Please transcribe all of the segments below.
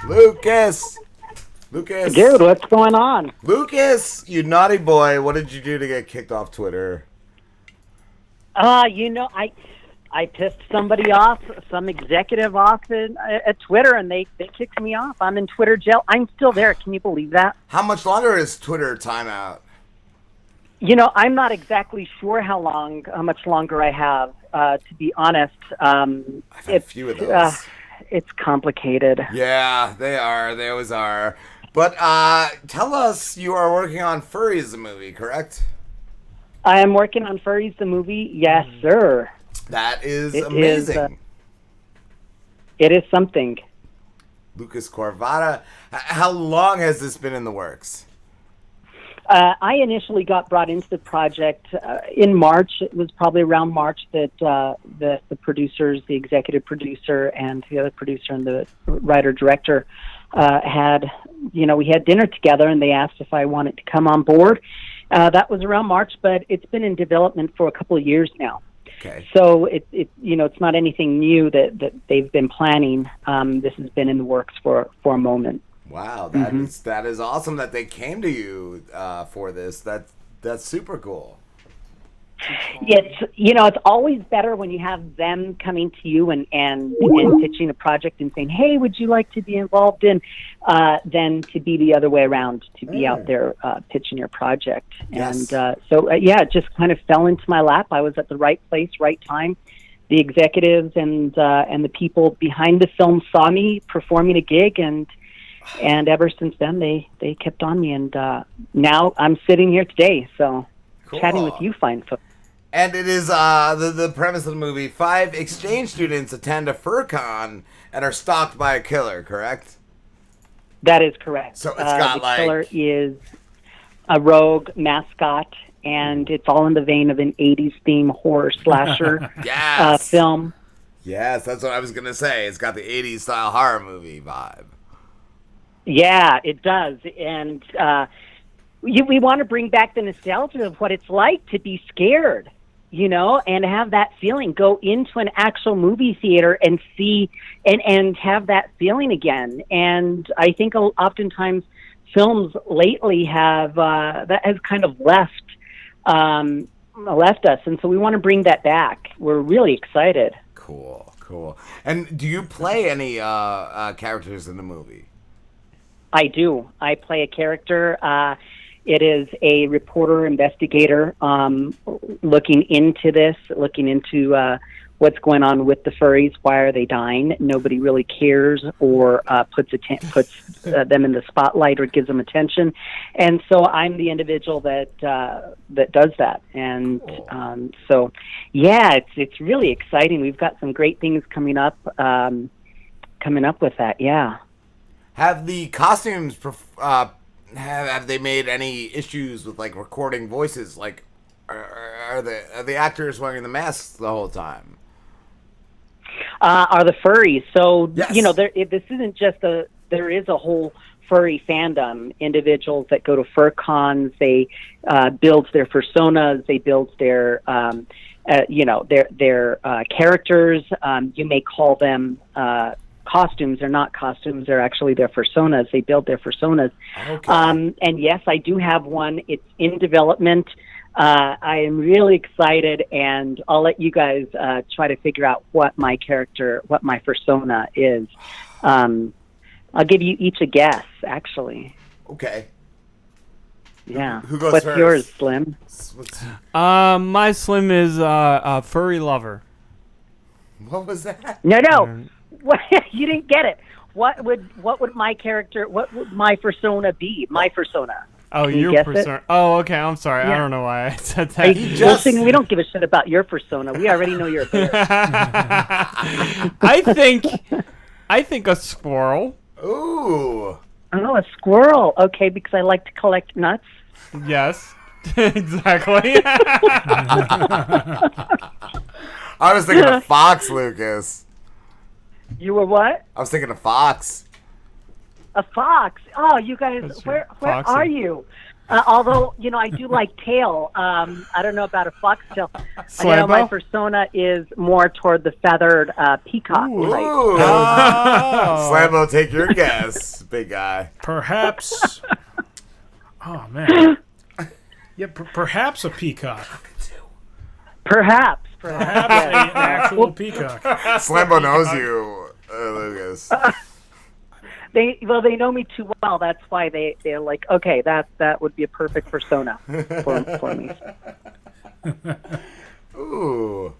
Lucas! Lucas! Dude, what's going on? Lucas, you naughty boy, what did you do to get kicked off Twitter? I pissed somebody off, some executive off at Twitter, and they kicked me off. I'm in Twitter jail. I'm still there. Can you believe that? How much longer is Twitter timeout? I'm not exactly sure how much longer I have, to be honest. I've had a few of those. It's complicated. Yeah, they are. They always are. But tell us, you are working on Furries, the movie, correct? I am working on Furries, the movie. Yes, sir. That is amazing. It is something. Lucas Corvatta. How long has this been in the works? I initially got brought into the project in March. It was probably around March that the producers, the executive producer, and the other producer and the writer-director we had dinner together, and they asked if I wanted to come on board. That was around March, but it's been in development for a couple of years now. Okay. So it's not anything new that they've been planning. This has been in the works for a moment. Wow, that is awesome that they came to you for this. That's super cool. It's always better when you have them coming to you and pitching a project and saying, "Hey, would you like to be involved in?" Than to be the other way around, to be out there pitching your project. Yes. And it just kind of fell into my lap. I was at the right place, right time. The executives and the people behind the film saw me performing a gig, and ever since then they kept on me, and now I'm sitting here today, so cool. Chatting with you fine folks. And it is the premise of the movie: 5 exchange students attend a FurCon and are stalked by a killer, correct? That is correct. So it's got the killer is a rogue mascot, and it's all in the vein of an 80s theme horror slasher yes. Film. Yes, that's what I was going to say. It's got the 80s style horror movie vibe. Yeah, it does. And we want to bring back the nostalgia of what it's like to be scared, and have that feeling. Go into an actual movie theater and see and have that feeling again. And I think oftentimes films lately have that has kind of left us, and so we want to bring that back. We're really excited. Cool. And do you play any characters in the movie? I do. I play a character. It is a reporter investigator looking into what's going on with the furries. Why are they dying? Nobody really cares or puts them in the spotlight or gives them attention. And so I'm the individual that does that. And cool. It's really exciting. We've got some great things coming up with that. Yeah. Have the costumes have they made any issues with recording voices? Are the actors wearing the masks the whole time? Are the furries? So yes. This isn't just there is a whole furry fandom. Individuals that go to fur cons, they build their personas, they build their characters. You may call them costumes. They're not costumes. They're actually their personas. They build their personas. Okay. And yes, I do have one. It's in development. I am really excited, and I'll let you guys try to figure out what my persona is. I'll give you each a guess, actually. Okay. Yeah. Who goes What's first? yours, Slim? My Slim is a furry lover. What was that? No. You didn't get it. What would my persona be? My persona. Oh, your persona. Oh, okay. I'm sorry. Yeah. I don't know why I said that. We don't give a shit about your persona. We already know you're a bear. I think a squirrel. Ooh. Oh, a squirrel. Okay, because I like to collect nuts. Yes. Exactly. I was thinking of fox, Lucas. You were what? I was thinking of fox. A fox. Oh, you guys, where are you? Although, I do like tail. I don't know about a foxtail. My persona is more toward the feathered peacock type. Ooh. Slambo, take your guess, big guy. Perhaps. Oh, man. Yeah, perhaps a peacock. Perhaps an actual peacock. Slambo knows you, Lucas. They know me too well. That's why they're like, okay, that would be a perfect persona for me. Ooh.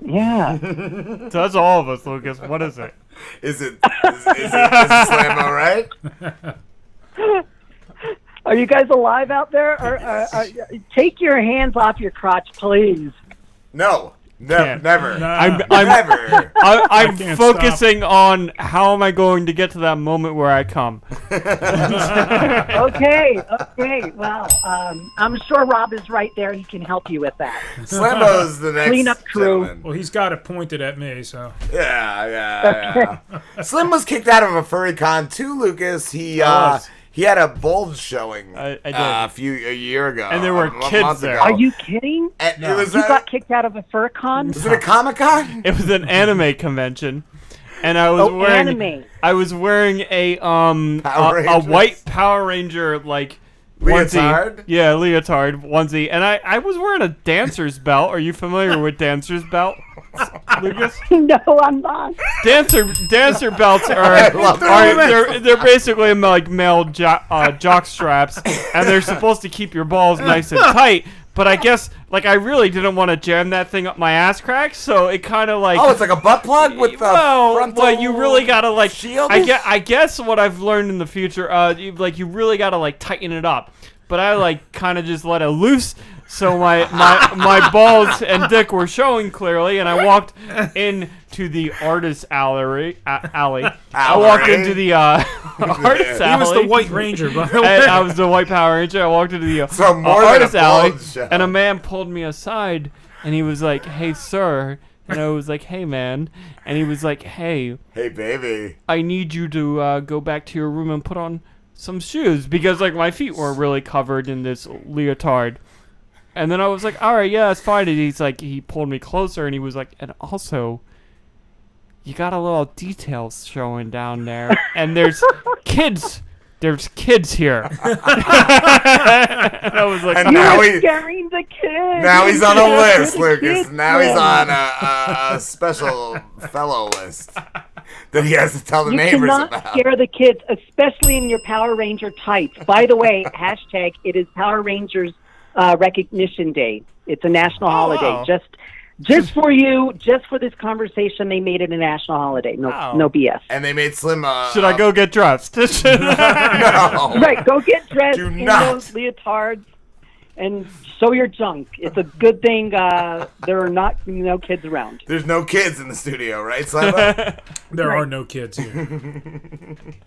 Yeah. So that's all of us, Lucas. What is it? Is it Slambo, right? Are you guys alive out there? Or take your hands off your crotch, please. No. Never. I'm focusing on how am I going to get to that moment where I come. Okay. Well, I'm sure Rob is right there. He can help you with that. Slambo's the next cleanup crew. gentleman. Well, he's got it pointed at me, so. Yeah. Slim was kicked out of a furry con too, Lucas. He had a bulge showing I did. a year ago. And there were kids there. Are you kidding? No. You got kicked out of a fur con? Was it a Comic-Con? It was an anime convention, and I was wearing anime. I was wearing a white Power Ranger like leotard. Onesie. Yeah, leotard onesie, and I was wearing a dancer's belt. Are you familiar with dancer's belt, Lucas? No, I'm not. Dancer belts they're basically like male jock straps, and they're supposed to keep your balls nice and tight. But I guess I really didn't want to jam that thing up my ass crack, so it kind of like it's like a butt plug with the frontal. Well, you really gotta shield. I guess what I've learned in the future, you really gotta tighten it up. But I kind of just let it loose. So my balls and dick were showing clearly, and I walked into the artist alley. I walked into the artist alley. He was the White Ranger, by the way. I was the White Power Ranger. I walked into the artist alley, and a man pulled me aside, and he was like, "Hey, sir." And I was like, "Hey, man." And he was like, "Hey, baby. I need you to go back to your room and put on some shoes," because my feet were really covered in this leotard. And then I was like, all right, yeah, it's fine. And he pulled me closer, and he was like, and also, you got a little details showing down there, and there's kids. There's kids here. And I was like, and now he's scaring the kids. Now he's on a list, Lucas. Now he's on a special fellow list that he has to tell the neighbors about. You cannot scare the kids, especially in your Power Ranger tights. By the way, hashtag, it is Power Rangers Recognition Day. It's a national holiday. Just for you, just for this conversation, they made it a national holiday. No BS. And they made Slim. Should I go get dressed? No. Right, go get dressed Do in not. those leotards and show your junk. It's a good thing there are no kids around. There's no kids in the studio, right, Slambo? There are no kids here.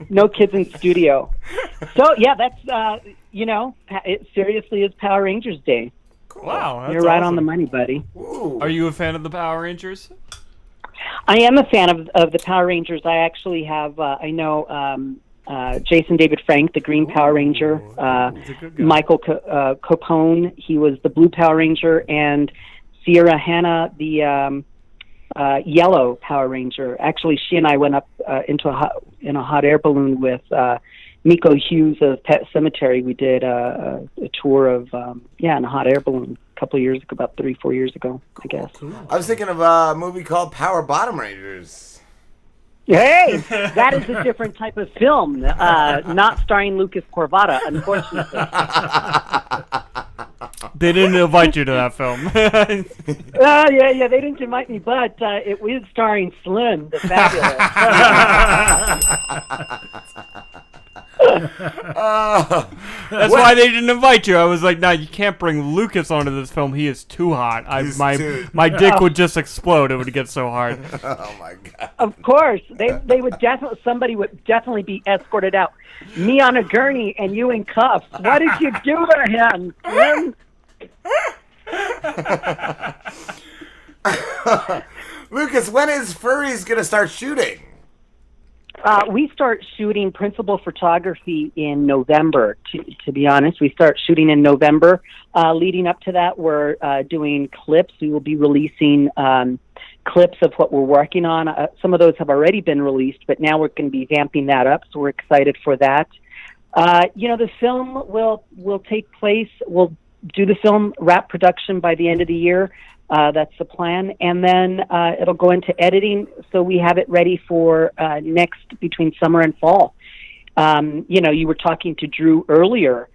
No kids in studio. So yeah, that's it seriously is Power Rangers Day. Cool. Wow, that's You're right awesome. on the money, buddy. Ooh. Are you a fan of the Power Rangers? I am a fan of the Power Rangers. I actually have Jason David Frank, the Green Power Ranger, He's a good guy. Michael Capone, he was the Blue Power Ranger, and Sierra Hanna, the Yellow Power Ranger. Actually, she and I went up in a hot air balloon with Miko Hughes of Pet Cemetery. We did a tour of in a hot air balloon a couple of years ago, about 3-4 years ago, I guess. I was thinking of a movie called Power Bottom Rangers. Hey, that is a different type of film, not starring Lucas Corvatta, unfortunately. They didn't invite you to that film. Yeah, they didn't invite me, but it was starring Slim, the Fabulous. That's why they didn't invite you. I was like, no, you can't bring Lucas onto this film. He is too hot. My dick would just explode. It would get so hard. Oh my god! Of course, they would somebody would definitely be escorted out. Me on a gurney and you in cuffs. What did you do to him, Slim? Lucas, when is Furries gonna start shooting? We start shooting principal photography in November. To be honest, we start shooting in November. Leading up to that, we're doing clips. We will be releasing clips of what we're working on. Some of those have already been released, but now we're going to be vamping that up. So we're excited for that. The film will take place. We'll do the film wrap production by the end of the year. That's the plan. And then it'll go into editing, so we have it ready for between summer and fall. You were talking to Drew earlier,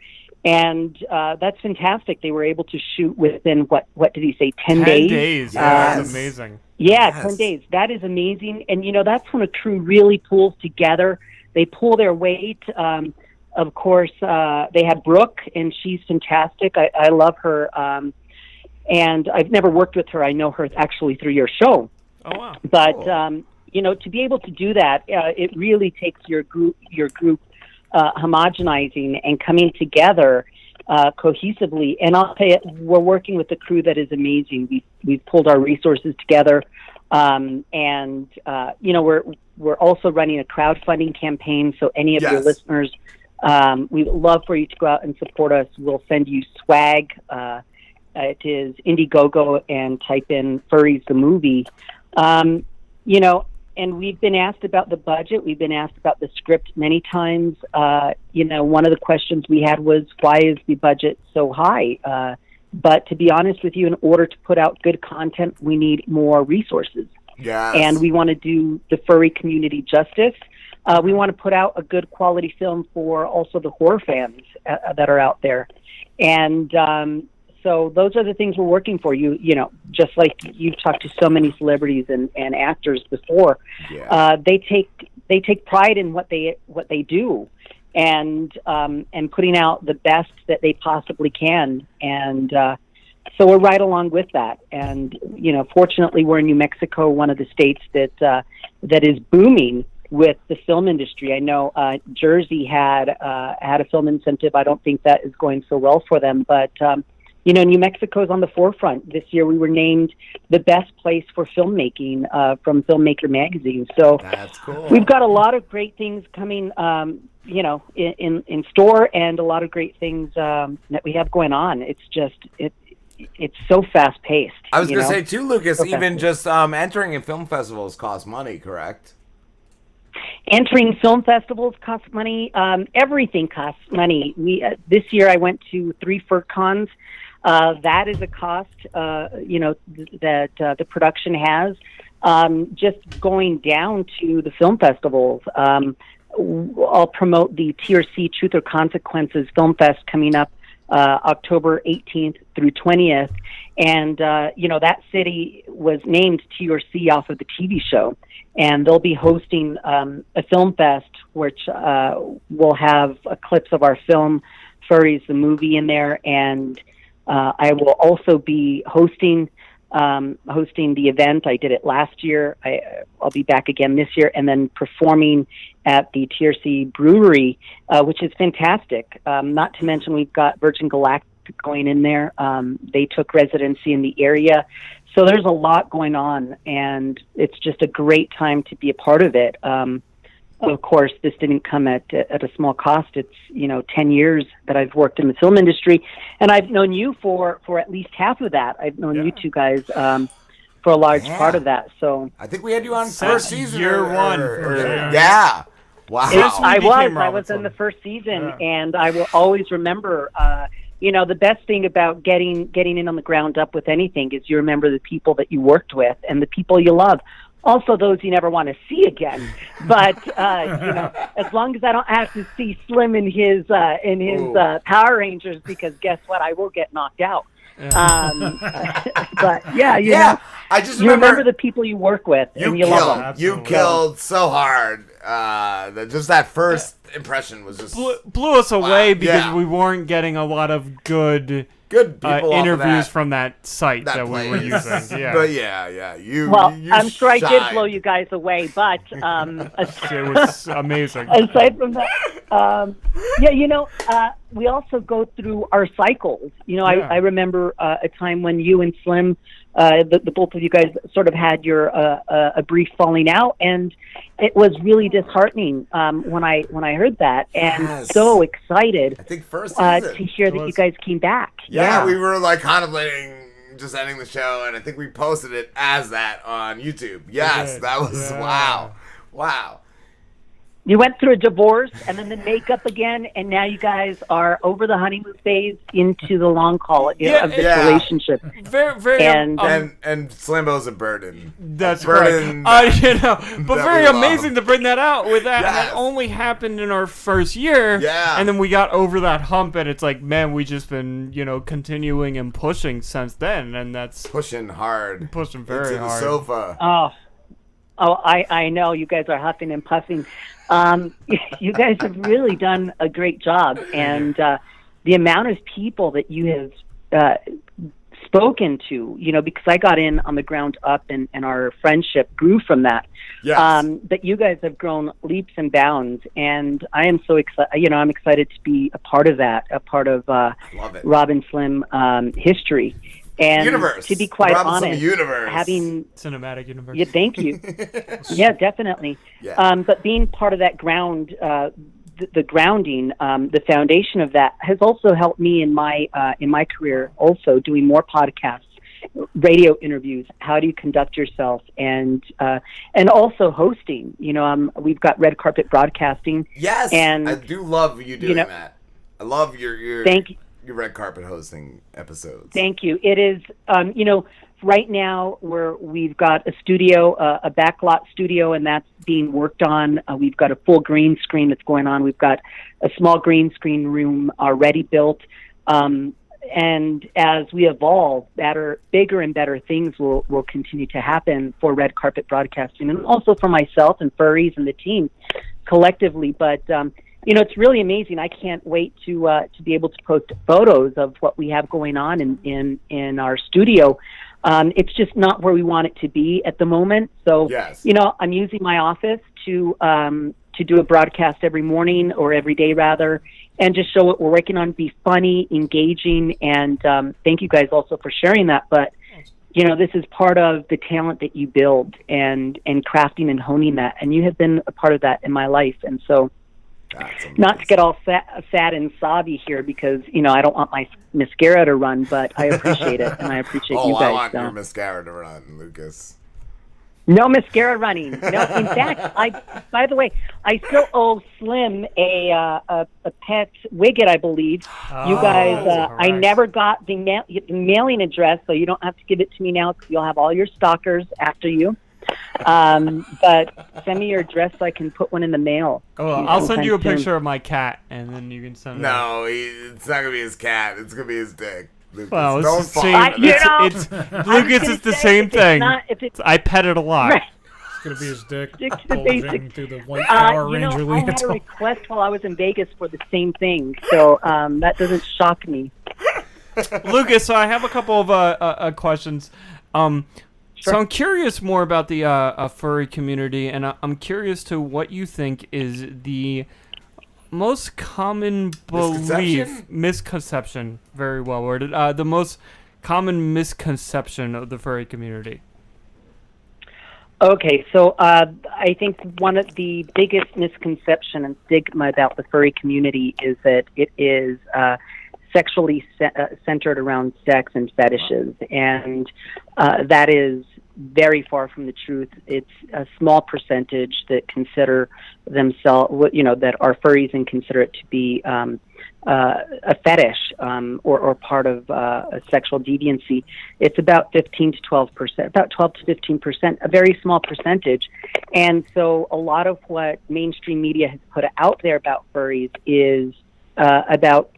and that's fantastic. They were able to shoot within, what did he say, 10 days? 10 days, yeah, that's amazing. Yeah, yes. 10 days. That is amazing. And, that's when a crew really pulls together. They pull their weight. Of course, they had Brooke, and she's fantastic. I love her. And I've never worked with her. I know her actually through your show. Oh, wow. But, cool. To be able to do that, it really takes your group homogenizing and coming together cohesively. And I'll tell you, we're working with a crew that is amazing. We've pulled our resources together. We're also running a crowdfunding campaign. So any of your listeners, we'd love for you to go out and support us. We'll send you swag. It is IndieGogo, and type in Furries the movie. And we've been asked about the budget. We've been asked about the script many times. One of the questions we had was, why is the budget so high? But to be honest with you, in order to put out good content, we need more resources. Yes. And we want to do the furry community justice. We want to put out a good quality film for also the horror fans that are out there. And so those are the things we're working for. Just like you've talked to so many celebrities and actors before, they take pride in what they do, and putting out the best that they possibly can. And so we're right along with that. And fortunately, we're in New Mexico, one of the states that is booming with the film industry. I know Jersey had a film incentive. I don't think that is going so well for them, but New Mexico is on the forefront. This year we were named the best place for filmmaking from Filmmaker Magazine. So that's cool. We've got a lot of great things coming, in store, and a lot of great things that we have going on. It's just it's so fast paced. I was going to say too, Lucas. So even just entering in film festivals costs money, correct? Entering film festivals costs money. Everything costs money. This year I went to 3 FurCons. That is a cost, that the production has. Just going down to the film festivals. I'll promote the TRC Truth or Consequences Film Fest coming up October 18th through 20th. And, that city was named TRC off of the TV show. And they'll be hosting a film fest, which will have clips of our film, Furries the movie, in there. And I will also be hosting the event. I did it last year. I'll be back again this year, and then performing at the TRC Brewery, which is fantastic. Not to mention we've got Virgin Galactic going in there. They took residency in the area. So there's a lot going on, and it's just a great time to be a part of it. Of course, this didn't come at a small cost. It's 10 years that I've worked in the film industry, and I've known you for at least half of that. I've known you two guys for a large part of that. So I think we had you on first season, year one. Yeah. Wow. I was in the first season, and I will always remember. The best thing about getting in on the ground up with anything is you remember the people that you worked with and the people you love. Also, those you never want to see again. But as long as I don't have to see Slim in his Power Rangers, because guess what, I will get knocked out. But I just remember the people you work with and you love them. Absolutely. You killed so hard. Just that first impression was just blew us away because we weren't getting a lot of good people interviews from that site that we were using. Yeah. But you. I'm sure shined. I did blow you guys away, but it was amazing. Aside from that, Yeah, we also go through our cycles. I remember a time when you and Slim, the both of you guys, sort of had your a brief falling out, and it was really disheartening when I heard that, and so excited I think first season to hear that you guys came back. Yeah, we were like contemplating just ending the show, and I think we posted it as that on YouTube. Yes, that was wow. You went through a divorce and then the makeup again, and now you guys are over the honeymoon phase into the long haul of this relationship. Very, and Slimbo's a burden. That's burden. Right. But very amazing to bring that out with that. Yes. That only happened in our first year. Yeah. And then we got over that hump, and it's like, man, we just been, continuing and pushing since then, and that's pushing hard, pushing very into the hard. sofa. Oh, I know you guys are huffing and puffing. You guys have really done a great job, and the amount of people that you have spoken to, because I got in on the ground up, and our friendship grew from that. Yes. But you guys have grown leaps and bounds, and I am so excited. I'm excited to be a part of that, a part of Rob and Slim history. And universe. To be quite Robinson honest, universe. having cinematic universe. Yeah, thank you. Yeah, definitely. Yeah. But being part of that ground, the grounding, the foundation of that has also helped me in my career. Also, doing more podcasts, radio interviews. How do you conduct yourself, and also hosting. We've got Red Carpet Broadcasting. Yes, and I do love you doing that. I love your. Thank you. Your red carpet hosting episodes. Thank you. It is, right now we've got a studio, a backlot studio, and that's being worked on. We've got a full green screen that's going on. We've got a small green screen room already built. And as we evolve, bigger and better things will continue to happen for Red Carpet Broadcasting, and also for myself and Furries and the team collectively. But it's really amazing. I can't wait to be able to post photos of what we have going on in our studio. It's just not where we want it to be at the moment. So, yes. I'm using my office to do a broadcast every morning, or every day rather, and just show what we're working on, be funny, engaging, and thank you guys also for sharing that. But this is part of the talent that you build, and crafting and honing that, and you have been a part of that in my life. And so, not to get all sad and sobby here, because I don't want my mascara to run, but I appreciate it, and I appreciate you guys. I want your mascara to run, Lucas. No mascara running. No, in fact, by the way, I still owe Slim a pet Wiget, I believe. You guys, I never got the mailing address, so you don't have to give it to me now, because you'll have all your stalkers after you. But send me your address so I can put one in the mail. Oh, I'll send you a picture of my cat, and then you can send it. No, it's not gonna be his cat. It's gonna be his dick. Lucas, well, it's don't the same. It's Lucas. It's the same thing. I pet it a lot. Right. It's gonna be his dick. Stick to the basics. Through the White Power Ranger I had a request while I was in Vegas for the same thing, so that doesn't shock me. Lucas, so I have a couple of questions. Sure. So I'm curious more about the furry community, and I'm curious to what you think is the most common belief, misconception, very well worded, the most common misconception of the furry community. Okay, so I think one of the biggest misconception and stigma about the furry community is that it is sexually centered around sex and fetishes, and that is very far from the truth. It's a small percentage that consider themselves, that are furries and consider it to be a fetish or part of a sexual deviancy. It's about 15 to 12%, about 12 to 15%, a very small percentage. And so a lot of what mainstream media has put out there about furries is about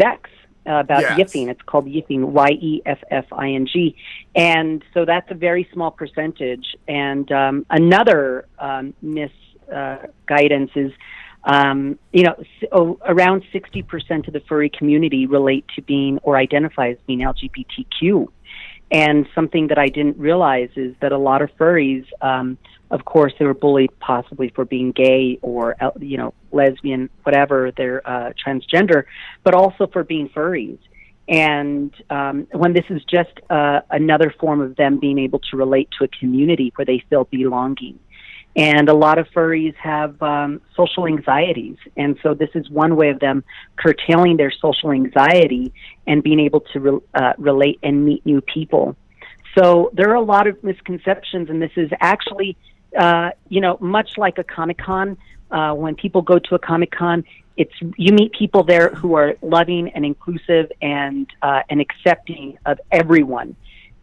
sex. About yiffing. It's called yiffing, Y-E-F-F-I-G. And so that's a very small percentage. And another misguidance is, around 60% of the furry community relate to being or identify as being LGBTQ. And something that I didn't realize is that a lot of furries, of course, they were bullied possibly for being gay or, lesbian, whatever, they're transgender, but also for being furries. And when this is just another form of them being able to relate to a community where they feel belonging. And a lot of furries have social anxieties. And so this is one way of them curtailing their social anxiety and being able to relate and meet new people. So there are a lot of misconceptions, and this is actually, much like a Comic-Con. When people go to a Comic-Con, you meet people there who are loving and inclusive and accepting of everyone.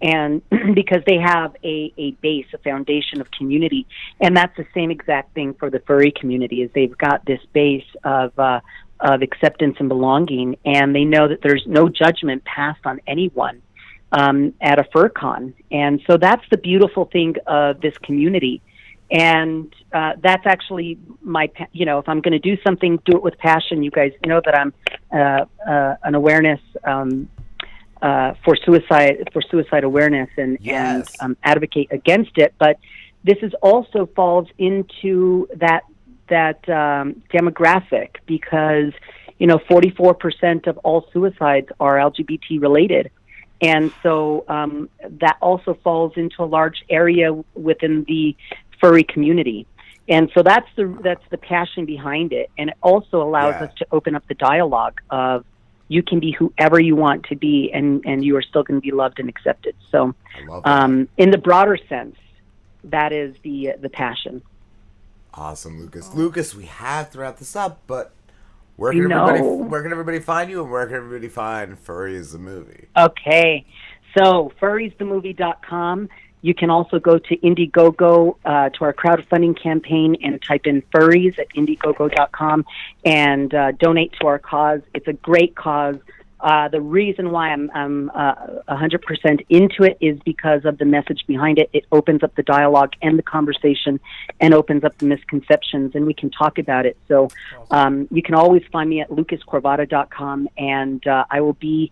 And because they have a base, a foundation of community. And that's the same exact thing for the furry community, is they've got this base of acceptance and belonging, and they know that there's no judgment passed on anyone at a FurCon. And so that's the beautiful thing of this community. And that's actually if I'm going to do something, do it with passion. You guys know that I'm an awareness for suicide awareness and advocate against it. But this is also falls into that demographic, because 44% of all suicides are LGBT related, and so that also falls into a large area within the furry community. And so that's the passion behind it, and it also allows us to open up the dialogue of, you can be whoever you want to be, and you are still going to be loved and accepted. So in the broader sense, that is the passion. Awesome, Lucas. Lucas, we have to wrap this up, but where can everybody find you, and where can everybody find Furries the movie? Okay, so furriesthemovie.com. You can also go to IndieGogo, to our crowdfunding campaign, and type in Furries at IndieGogo.com and donate to our cause. It's a great cause. The reason why I'm 100% into it is because of the message behind it. It opens up the dialogue and the conversation and opens up the misconceptions, and we can talk about it. So you can always find me at lucascorvatta.com, and I will be...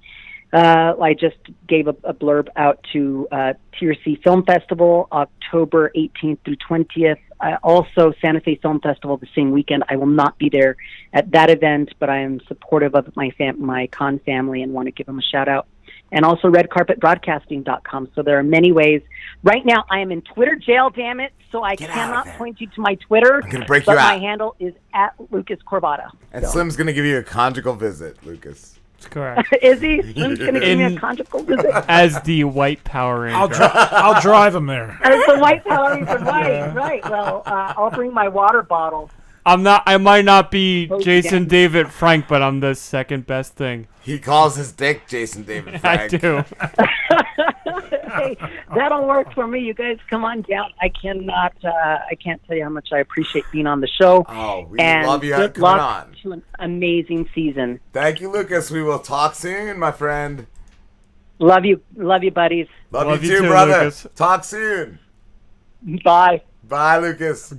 I just gave a blurb out to TRC Film Festival, October 18th through 20th. Also, Santa Fe Film Festival the same weekend. I will not be there at that event, but I am supportive of my con family and want to give them a shout out. And also redcarpetbroadcasting.com. So there are many ways. Right now, I am in Twitter jail, damn it, so I cannot point you to my Twitter. I'm going to break you out. But my handle is at Lucas Corvatta. And Slim's going to give you a conjugal visit, Lucas. Correct. Is he? Slim's going to give me a conjugal visit? As the White Power Ranger. I'll drive him there. As the White Power Ranger, right. Well, I'll bring my water bottle. I might not be Jason David Frank, but I'm the second best thing. He calls his dick Jason David Frank. I do. Hey, that'll work for me. You guys come on down. I can't tell you how much I appreciate being on the show. Oh, we and love you good coming luck on. To an amazing season. Thank you, Lucas. We will talk soon, my friend. Love you, buddies. Love you too, brother. Lucas. Talk soon. Bye. Bye, Lucas.